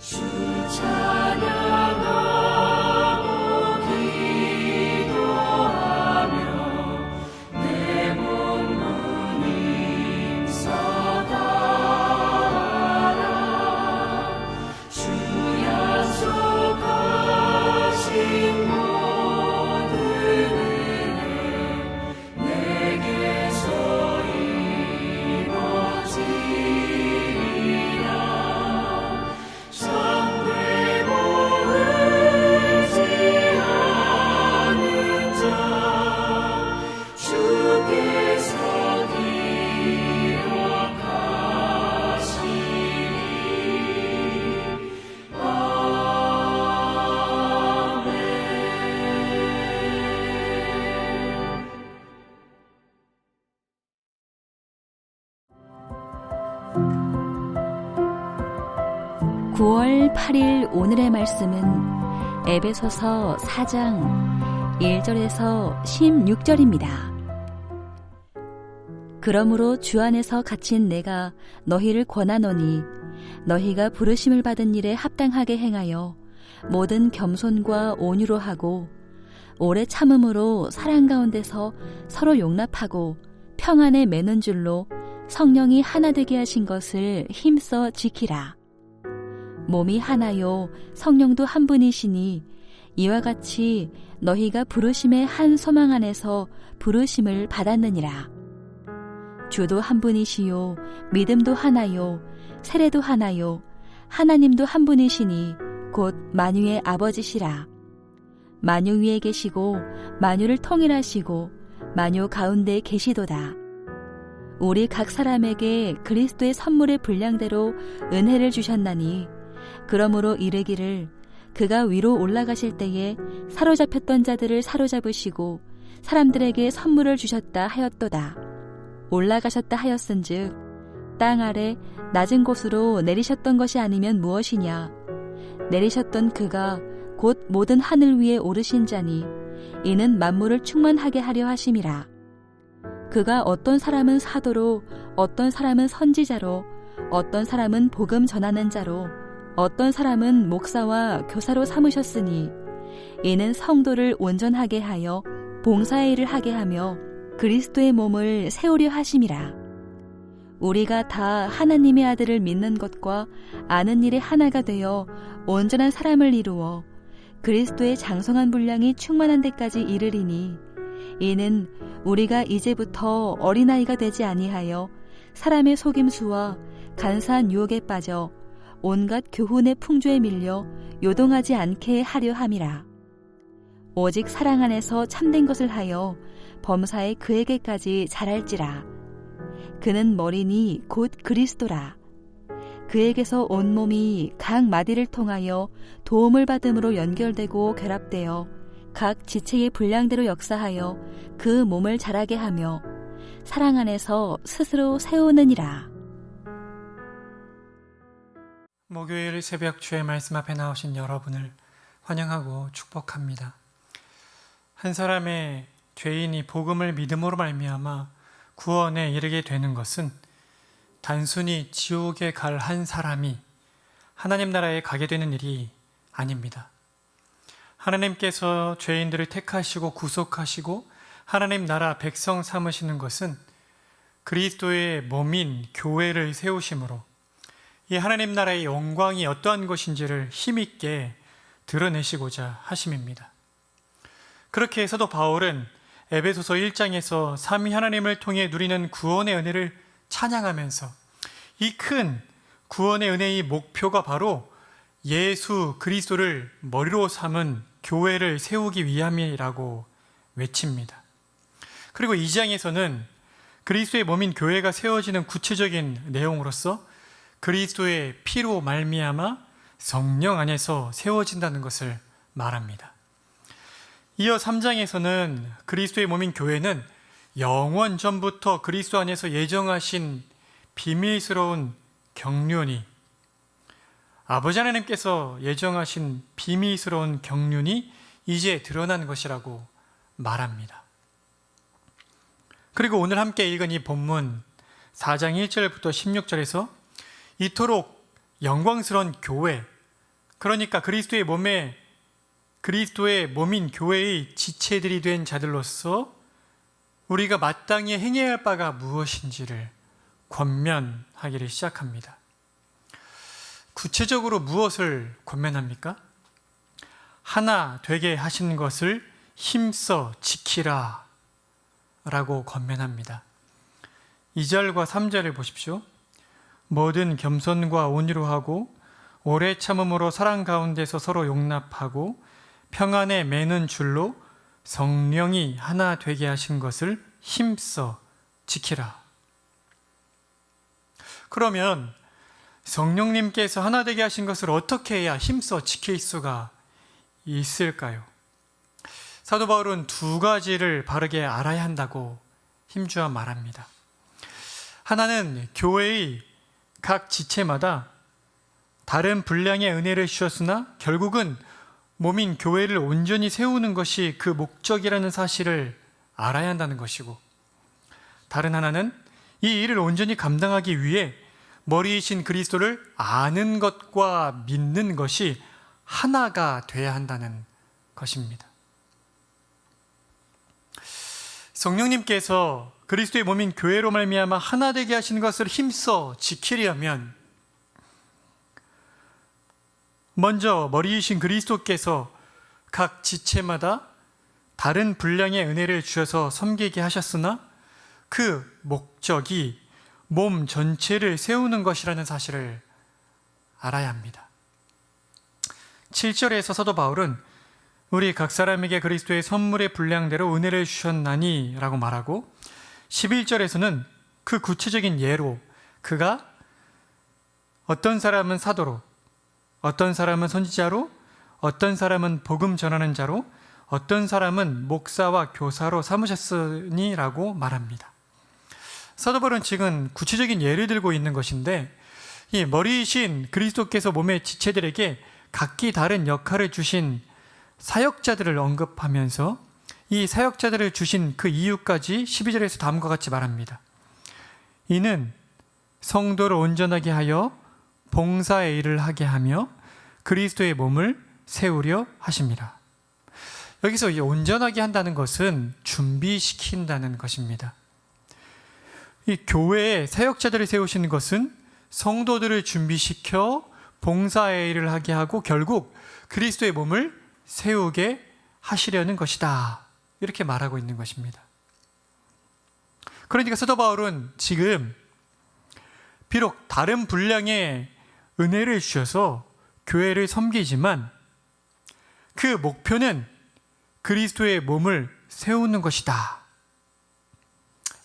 주 찬양하고 기도하며 내 몸 힘써 다하라. 주 약속하신 모든 은혜 내게서 이루어지리라. 잠들고 의지하는 자 주께서 기억하시리. 아멘. 9월 8일 오늘의 말씀은 에베소서 4장 1절에서 16절입니다. 그러므로 주 안에서 갇힌 내가 너희를 권하노니 너희가 부르심을 받은 일에 합당하게 행하여 모든 겸손과 온유로 하고 오래 참음으로 사랑 가운데서 서로 용납하고 평안에 매는 줄로 성령이 하나 되게 하신 것을 힘써 지키라. 몸이 하나요 성령도 한 분이시니 이와 같이 너희가 부르심의 한 소망 안에서 부르심을 받았느니라. 주도 한 분이시요 믿음도 하나요 세례도 하나요 하나님도 한 분이시니 곧 만유의 아버지시라. 만유 위에 계시고 만유를 통일하시고 만유 가운데 계시도다. 우리 각 사람에게 그리스도의 선물의 분량대로 은혜를 주셨나니 그러므로 이르기를 그가 위로 올라가실 때에 사로잡혔던 자들을 사로잡으시고 사람들에게 선물을 주셨다 하였도다. 올라가셨다 하였은즉 땅 아래 낮은 곳으로 내리셨던 것이 아니면 무엇이냐. 내리셨던 그가 곧 모든 하늘 위에 오르신 자니 이는 만물을 충만하게 하려 하심이라. 그가 어떤 사람은 사도로 어떤 사람은 선지자로 어떤 사람은 복음 전하는 자로 어떤 사람은 목사와 교사로 삼으셨으니 이는 성도를 온전하게 하여 봉사의 일을 하게 하며 그리스도의 몸을 세우려 하심이라. 우리가 다 하나님의 아들을 믿는 것과 아는 일에 하나가 되어 온전한 사람을 이루어 그리스도의 장성한 분량이 충만한 데까지 이르리니 이는 우리가 이제부터 어린아이가 되지 아니하여 사람의 속임수와 간사한 유혹에 빠져 온갖 교훈의 풍조에 밀려 요동하지 않게 하려 함이라. 오직 사랑 안에서 참된 것을 하여 범사에 그에게까지 자랄지라. 그는 머리니 곧 그리스도라. 그에게서 온몸이 각 마디를 통하여 도움을 받음으로 연결되고 결합되어 각 지체의 분량대로 역사하여 그 몸을 자라게 하며 사랑 안에서 스스로 세우느니라. 목요일 새벽 주의 말씀 앞에 나오신 여러분을 환영하고 축복합니다. 한 사람의 죄인이 복음을 믿음으로 말미암아 구원에 이르게 되는 것은 단순히 지옥에 갈 한 사람이 하나님 나라에 가게 되는 일이 아닙니다. 하나님께서 죄인들을 택하시고 구속하시고 하나님 나라 백성 삼으시는 것은 그리스도의 몸인 교회를 세우심으로 이 하나님 나라의 영광이 어떠한 것인지를 힘있게 드러내시고자 하심입니다. 그렇게 해서도 바울은 에베소서 1장에서 삼위 하나님을 통해 누리는 구원의 은혜를 찬양하면서 이 큰 구원의 은혜의 목표가 바로 예수 그리스도를 머리로 삼은 교회를 세우기 위함이라고 외칩니다. 그리고 2장에서는 그리스도의 몸인 교회가 세워지는 구체적인 내용으로서 그리스도의 피로 말미암아 성령 안에서 세워진다는 것을 말합니다. 이어 3장에서는 그리스도의 몸인 교회는 영원 전부터 그리스도 안에서 예정하신 비밀스러운 경륜이 아버지 하나님께서 예정하신 비밀스러운 경륜이 이제 드러난 것이라고 말합니다. 그리고 오늘 함께 읽은 이 본문 4장 1절부터 16절에서 이토록 영광스러운 교회, 그러니까 그리스도의 몸인 교회의 지체들이 된 자들로서 우리가 마땅히 행해야 할 바가 무엇인지를 권면하기를 시작합니다. 구체적으로 무엇을 권면합니까? 하나 되게 하신 것을 힘써 지키라 라고 권면합니다. 2절과 3절을 보십시오. 모든 겸손과 온유로 하고 오래 참음으로 사랑 가운데서 서로 용납하고 평안에 매는 줄로 성령이 하나 되게 하신 것을 힘써 지키라. 그러면 성령님께서 하나 되게 하신 것을 어떻게 해야 힘써 지킬 수가 있을까요? 사도 바울은 두 가지를 바르게 알아야 한다고 힘주어 말합니다. 하나는 교회의 각 지체마다 다른 분량의 은혜를 주셨으나 결국은 몸인 교회를 온전히 세우는 것이 그 목적이라는 사실을 알아야 한다는 것이고, 다른 하나는 이 일을 온전히 감당하기 위해 머리이신 그리스도를 아는 것과 믿는 것이 하나가 돼야 한다는 것입니다. 성령님께서 그리스도의 몸인 교회로 말미암아 하나 되게 하시는 것을 힘써 지키려면 먼저 머리이신 그리스도께서 각 지체마다 다른 분량의 은혜를 주셔서 섬기게 하셨으나 그 목적이 몸 전체를 세우는 것이라는 사실을 알아야 합니다. 7절에서 사도 바울은 우리 각 사람에게 그리스도의 선물의 분량대로 은혜를 주셨나니 라고 말하고, 11절에서는 그 구체적인 예로 그가 어떤 사람은 사도로, 어떤 사람은 선지자로, 어떤 사람은 복음 전하는 자로, 어떤 사람은 목사와 교사로 삼으셨으니 라고 말합니다. 사도 바울은 지금 구체적인 예를 들고 있는 것인데, 이 머리이신 그리스도께서 몸의 지체들에게 각기 다른 역할을 주신 사역자들을 언급하면서 이 사역자들을 주신 그 이유까지 12절에서 다음과 같이 말합니다. 이는 성도를 온전하게 하여 봉사의 일을 하게 하며 그리스도의 몸을 세우려 하심이라. 여기서 이 온전하게 한다는 것은 준비시킨다는 것입니다. 이 교회에 사역자들을 세우시는 것은 성도들을 준비시켜 봉사의 일을 하게 하고 결국 그리스도의 몸을 세우게 하시려는 것이다. 이렇게 말하고 있는 것입니다. 그러니까 사도 바울은 지금 비록 다른 분량의 은혜를 주셔서 교회를 섬기지만 그 목표는 그리스도의 몸을 세우는 것이다.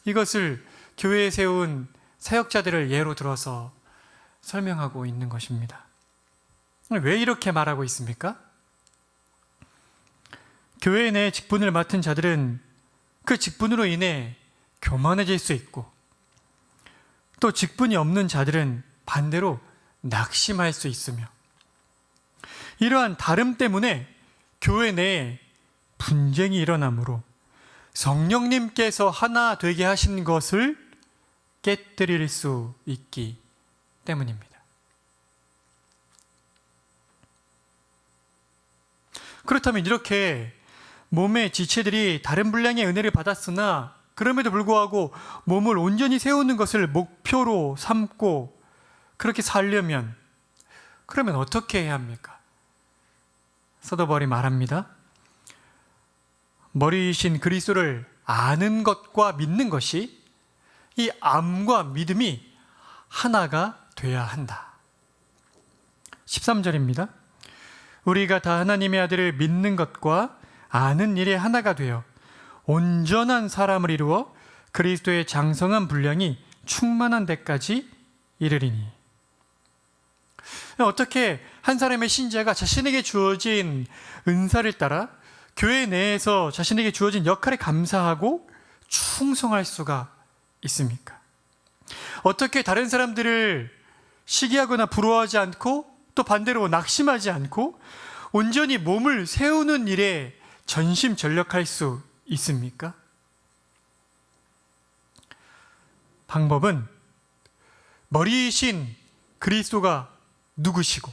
이것을 교회에 세운 사역자들을 예로 들어서 설명하고 있는 것입니다. 왜 이렇게 말하고 있습니까? 교회 내 직분을 맡은 자들은 그 직분으로 인해 교만해질 수 있고, 또 직분이 없는 자들은 반대로 낙심할 수 있으며, 이러한 다름 때문에 교회 내에 분쟁이 일어나므로 성령님께서 하나 되게 하신 것을 깨뜨릴 수 있기 때문입니다. 그렇다면 이렇게 몸의 지체들이 다른 분량의 은혜를 받았으나 그럼에도 불구하고 몸을 온전히 세우는 것을 목표로 삼고 그렇게 살려면 그러면 어떻게 해야 합니까? 사도 바울이 말합니다. 머리이신 그리스도를 아는 것과 믿는 것이, 이 암과 믿음이 하나가 돼야 한다. 13절입니다. 우리가 다 하나님의 아들을 믿는 것과 아는 일에 하나가 되어 온전한 사람을 이루어 그리스도의 장성한 분량이 충만한 데까지 이르리니. 어떻게 한 사람의 신자가 자신에게 주어진 은사를 따라 교회 내에서 자신에게 주어진 역할에 감사하고 충성할 수가 있습니까? 어떻게 다른 사람들을 시기하거나 부러워하지 않고 또 반대로 낙심하지 않고 온전히 몸을 세우는 일에 전심전력할 수 있습니까? 방법은 머리이신 그리스도가 누구시고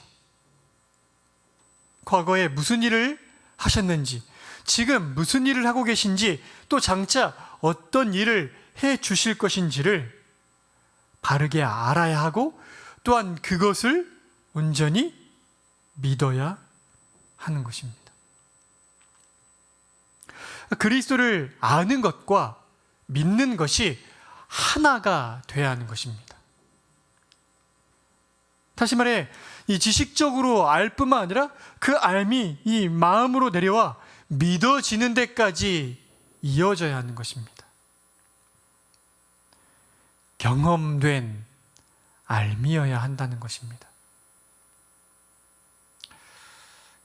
과거에 무슨 일을 하셨는지, 지금 무슨 일을 하고 계신지, 또 장차 어떤 일을 해 주실 것인지를 바르게 알아야 하고, 또한 그것을 온전히 믿어야 하는 것입니다. 그리스도를 아는 것과 믿는 것이 하나가 돼야 하는 것입니다. 다시 말해, 이 지식적으로 알 뿐만 아니라 그 알미 이 마음으로 내려와 믿어지는 데까지 이어져야 하는 것입니다. 경험된 알미여야 한다는 것입니다.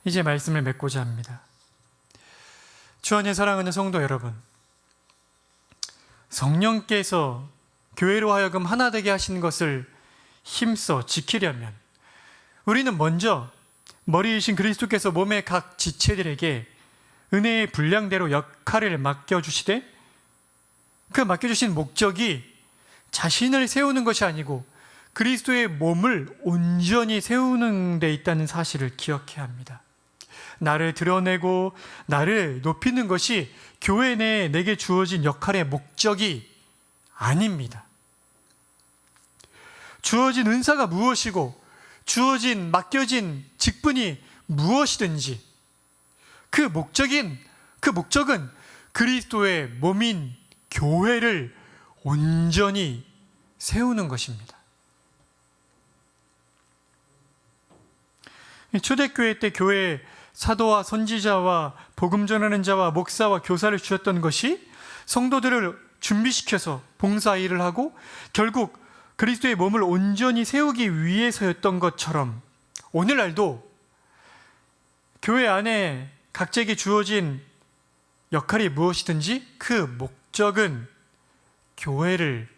이제 말씀을 맺고자 합니다. 주 안에 사랑하는 성도 여러분, 성령께서 교회로 하여금 하나 되게 하신 것을 힘써 지키려면 우리는 먼저 머리이신 그리스도께서 몸의 각 지체들에게 은혜의 분량대로 역할을 맡겨주시되, 그 맡겨주신 목적이 자신을 세우는 것이 아니고 그리스도의 몸을 온전히 세우는 데 있다는 사실을 기억해야 합니다. 나를 드러내고 나를 높이는 것이 교회 내에 내게 주어진 역할의 목적이 아닙니다. 주어진 은사가 무엇이고 주어진 맡겨진 직분이 무엇이든지 그 목적은 그리스도의 몸인 교회를 온전히 세우는 것입니다. 초대교회 때 교회에 사도와 선지자와 복음 전하는 자와 목사와 교사를 주셨던 것이 성도들을 준비시켜서 봉사 일을 하고 결국 그리스도의 몸을 온전히 세우기 위해서였던 것처럼, 오늘날도 교회 안에 각자에게 주어진 역할이 무엇이든지 그 목적은 교회를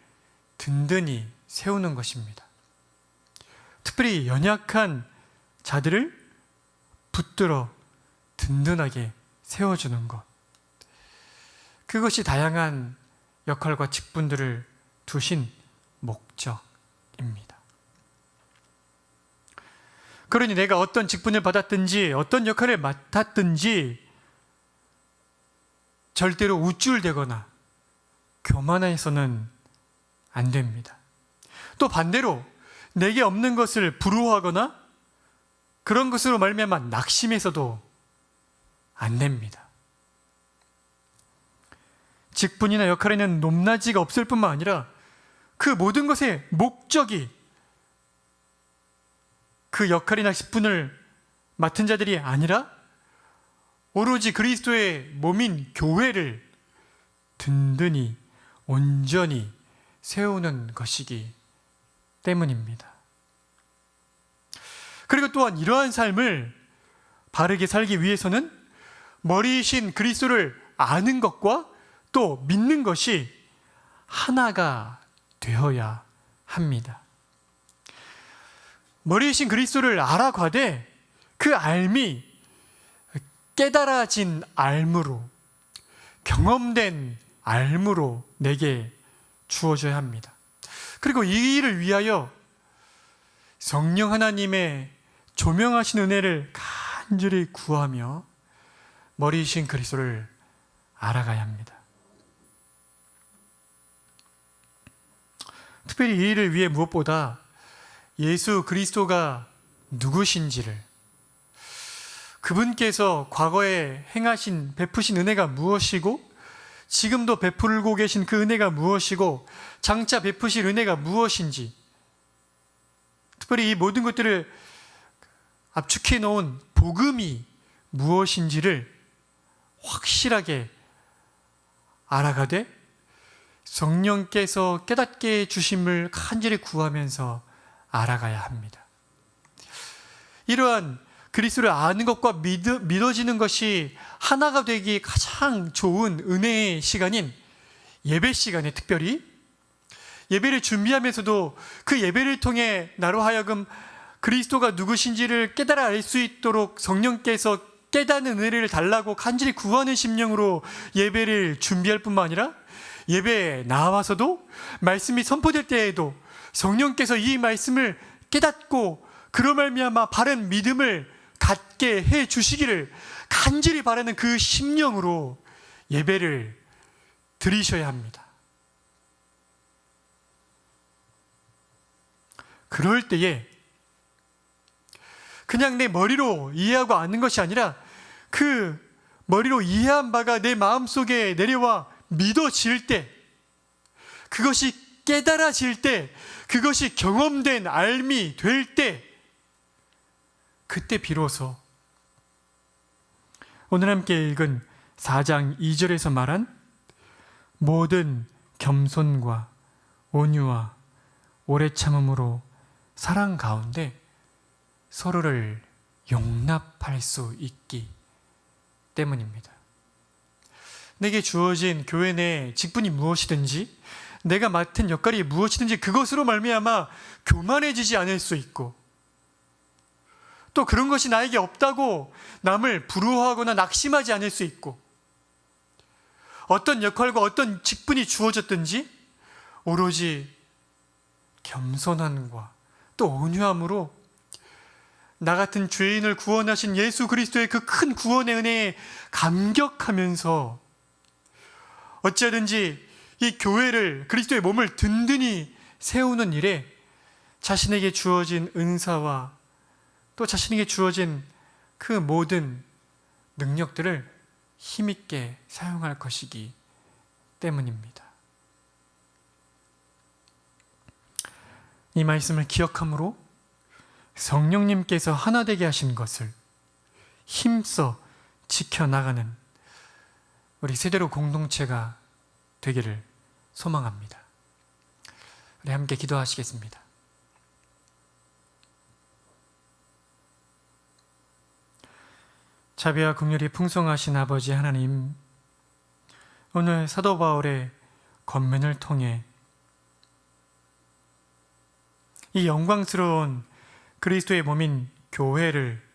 든든히 세우는 것입니다. 특별히 연약한 자들을 붙들어 든든하게 세워주는 것, 그것이 다양한 역할과 직분들을 두신 목적입니다. 그러니 내가 어떤 직분을 받았든지 어떤 역할을 맡았든지 절대로 우쭐대거나 교만해서는 안 됩니다. 또 반대로 내게 없는 것을 부러워하거나 그런 것으로 말미암아 낙심해서도 안 됩니다. 직분이나 역할에는 높낮이가 없을 뿐만 아니라 그 모든 것의 목적이 그 역할이나 직분을 맡은 자들이 아니라 오로지 그리스도의 몸인 교회를 든든히 온전히 세우는 것이기 때문입니다. 그리고 또한 이러한 삶을 바르게 살기 위해서는 머리이신 그리스도를 아는 것과 또 믿는 것이 하나가 되어야 합니다. 머리이신 그리스도를 알아가되 그 알미 깨달아진 알므로, 경험된 알므로 내게 주어져야 합니다. 그리고 이 일을 위하여 성령 하나님의 조명하신 은혜를 간절히 구하며 머리이신 그리스도를 알아가야 합니다. 특별히 이 일을 위해 무엇보다 예수 그리스도가 누구신지를, 그분께서 과거에 행하신 베푸신 은혜가 무엇이고 지금도 베풀고 계신 그 은혜가 무엇이고 장차 베푸실 은혜가 무엇인지, 특별히 이 모든 것들을 압축해 놓은 복음이 무엇인지를 확실하게 알아가되 성령께서 깨닫게 해주심을 간절히 구하면서 알아가야 합니다. 이러한 그리스도를 아는 것과 믿어지는 것이 하나가 되기 가장 좋은 은혜의 시간인 예배 시간에, 특별히 예배를 준비하면서도 그 예배를 통해 나로 하여금 그리스도가 누구신지를 깨달아 알 수 있도록 성령께서 깨닫는 은혜를 달라고 간절히 구하는 심령으로 예배를 준비할 뿐만 아니라 예배에 나와서도 말씀이 선포될 때에도 성령께서 이 말씀을 깨닫고 그로 말미암아 바른 믿음을 갖게 해 주시기를 간절히 바라는 그 심령으로 예배를 드리셔야 합니다. 그럴 때에 그냥 내 머리로 이해하고 아는 것이 아니라 그 머리로 이해한 바가 내 마음속에 내려와 믿어질 때, 그것이 깨달아질 때, 그것이 경험된 알미 될 때, 그때 비로소 오늘 함께 읽은 4장 2절에서 말한 모든 겸손과 온유와 오래 참음으로 사랑 가운데 서로를 용납할 수 있기 때문입니다. 내게 주어진 교회 내 직분이 무엇이든지, 내가 맡은 역할이 무엇이든지 그것으로 말미암아 교만해지지 않을 수 있고, 또 그런 것이 나에게 없다고 남을 부러워하거나 낙심하지 않을 수 있고, 어떤 역할과 어떤 직분이 주어졌든지 오로지 겸손함과 또 온유함으로 나 같은 죄인을 구원하신 예수 그리스도의 그 큰 구원의 은혜에 감격하면서 어찌하든지 이 교회를, 그리스도의 몸을 든든히 세우는 일에 자신에게 주어진 은사와 또 자신에게 주어진 그 모든 능력들을 힘있게 사용할 것이기 때문입니다. 이 말씀을 기억함으로 성령님께서 하나 되게 하신 것을 힘써 지켜나가는 우리 세대로 공동체가 되기를 소망합니다. 우리 함께 기도하시겠습니다. 자비와 긍휼이 풍성하신 아버지 하나님, 오늘 사도 바울의 권면을 통해 이 영광스러운 그리스도의 몸인 교회를,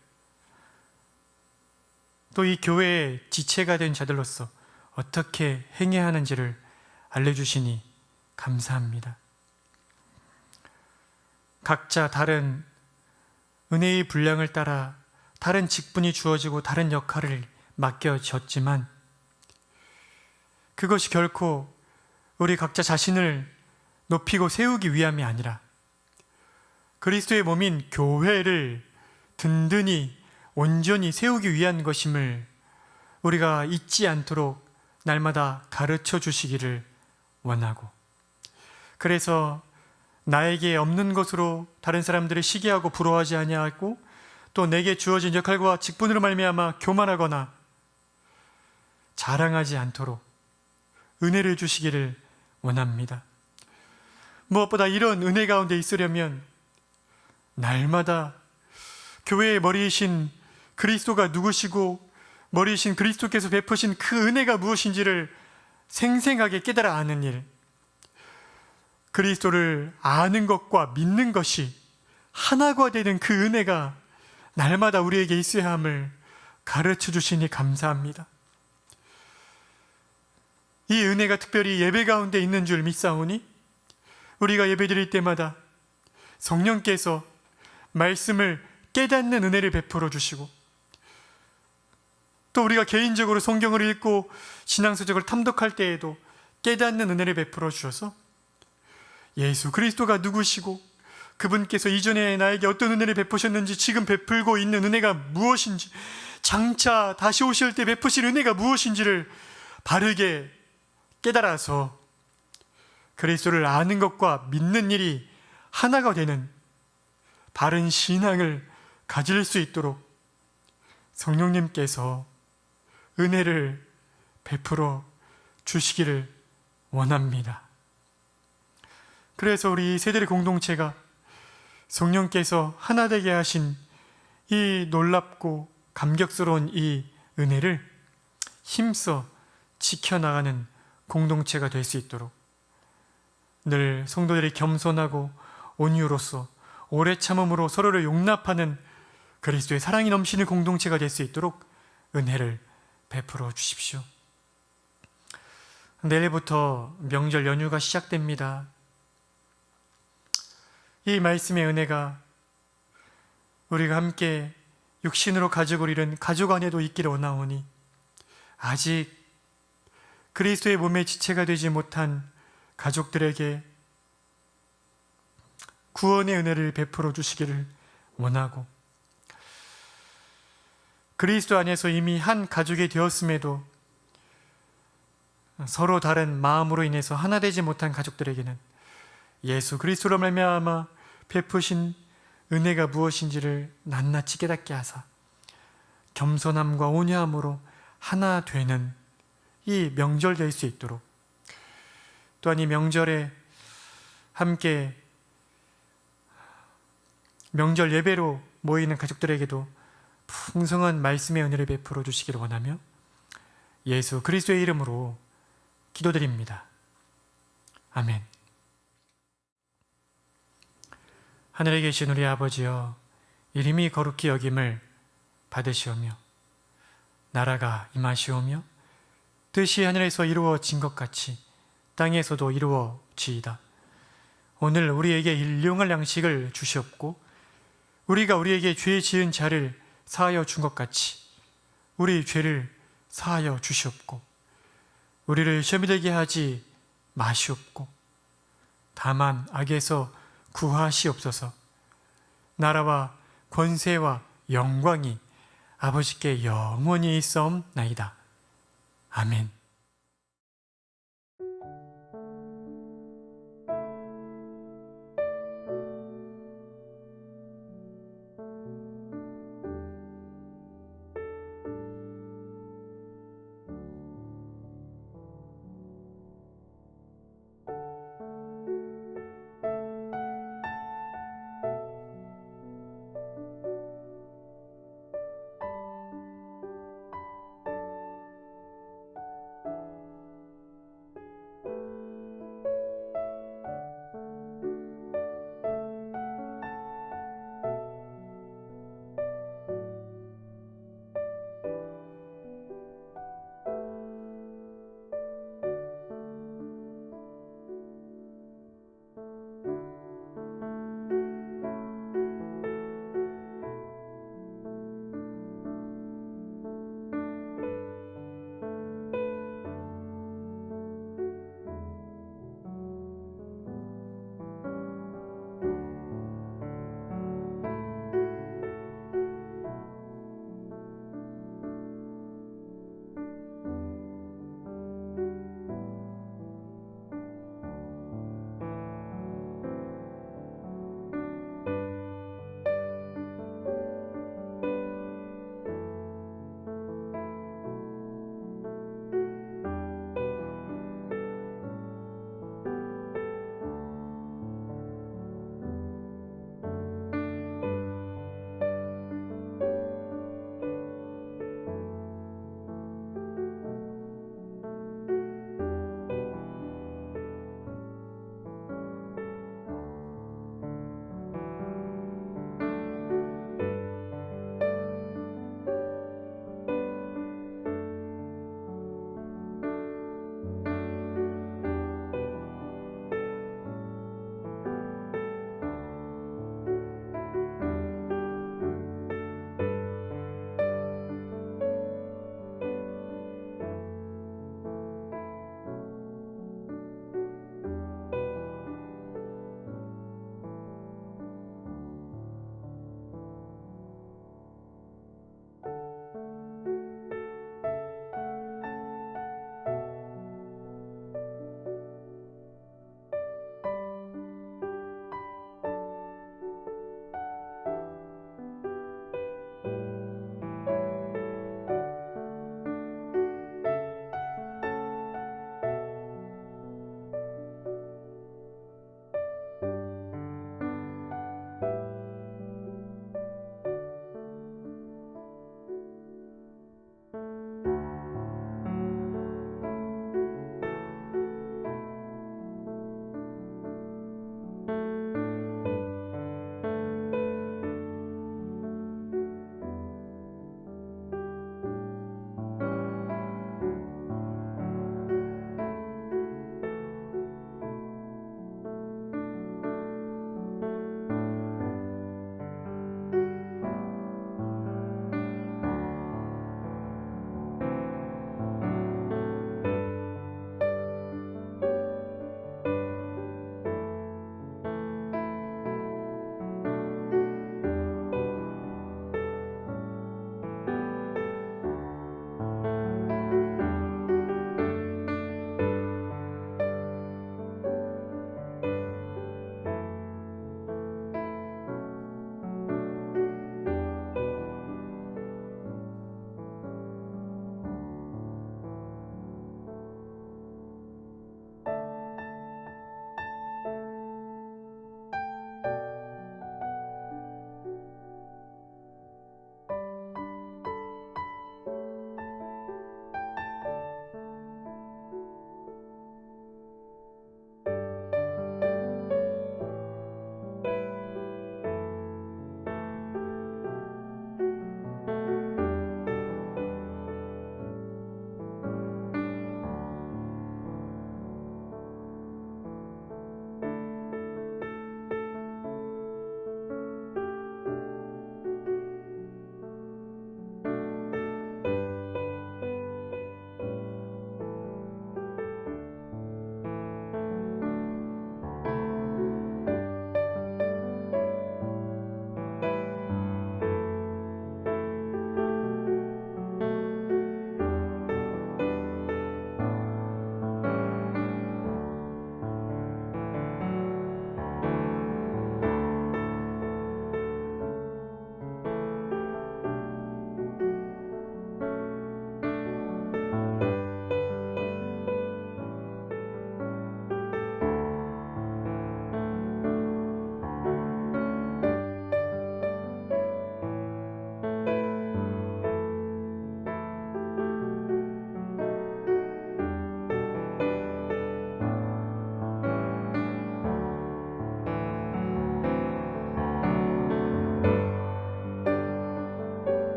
또 이 교회의 지체가 된 자들로서 어떻게 행해야 하는지를 알려주시니 감사합니다. 각자 다른 은혜의 분량을 따라 다른 직분이 주어지고 다른 역할을 맡겨졌지만 그것이 결코 우리 각자 자신을 높이고 세우기 위함이 아니라 그리스도의 몸인 교회를 든든히 온전히 세우기 위한 것임을 우리가 잊지 않도록 날마다 가르쳐 주시기를 원하고, 그래서 나에게 없는 것으로 다른 사람들을 시기하고 부러워하지 아니하고 또 내게 주어진 역할과 직분으로 말미암아 교만하거나 자랑하지 않도록 은혜를 주시기를 원합니다. 무엇보다 이런 은혜 가운데 있으려면 날마다 교회의 머리이신 그리스도가 누구시고 머리이신 그리스도께서 베푸신 그 은혜가 무엇인지를 생생하게 깨달아 아는 일, 그리스도를 아는 것과 믿는 것이 하나가 되는 그 은혜가 날마다 우리에게 있어야 함을 가르쳐 주시니 감사합니다. 이 은혜가 특별히 예배 가운데 있는 줄 믿사오니 우리가 예배 드릴 때마다 성령께서 말씀을 깨닫는 은혜를 베풀어 주시고, 또 우리가 개인적으로 성경을 읽고 신앙서적을 탐독할 때에도 깨닫는 은혜를 베풀어 주셔서 예수 그리스도가 누구시고 그분께서 이전에 나에게 어떤 은혜를 베푸셨는지, 지금 베풀고 있는 은혜가 무엇인지, 장차 다시 오실 때 베푸실 은혜가 무엇인지를 바르게 깨달아서 그리스도를 아는 것과 믿는 일이 하나가 되는 바른 신앙을 가질 수 있도록 성령님께서 은혜를 베풀어 주시기를 원합니다. 그래서 우리 세대의 공동체가 성령께서 하나 되게 하신 이 놀랍고 감격스러운 이 은혜를 힘써 지켜나가는 공동체가 될 수 있도록 늘 성도들이 겸손하고 온유로서 오래 참음으로 서로를 용납하는 그리스도의 사랑이 넘치는 공동체가 될 수 있도록 은혜를 베풀어 주십시오. 내일부터 명절 연휴가 시작됩니다. 이 말씀의 은혜가 우리가 함께 육신으로 가족을 잃은 가족 안에도 있기를 원하오니 아직 그리스도의 몸의 지체가 되지 못한 가족들에게 구원의 은혜를 베풀어 주시기를 원하고, 그리스도 안에서 이미 한 가족이 되었음에도 서로 다른 마음으로 인해서 하나 되지 못한 가족들에게는 예수 그리스도로 말미암아 베푸신 은혜가 무엇인지를 낱낱이 깨닫게 하사 겸손함과 온유함으로 하나 되는 이 명절 될 수 있도록, 또한 이 명절에 함께 명절 예배로 모이는 가족들에게도 풍성한 말씀의 은혜를 베풀어 주시기를 원하며 예수 그리스도의 이름으로 기도드립니다. 아멘. 하늘에 계신 우리 아버지여, 이름이 거룩히 여김을 받으시오며 나라가 임하시오며 뜻이 하늘에서 이루어진 것 같이 땅에서도 이루어지이다. 오늘 우리에게 일용할 양식을 주시옵고 우리가 우리에게 죄 지은 자를 사하여 준 것 같이 우리 죄를 사하여 주시옵고 우리를 시험에 들게 하지 마시옵고 다만 악에서 구하시옵소서. 나라와 권세와 영광이 아버지께 영원히 있사옵나이다. 아멘.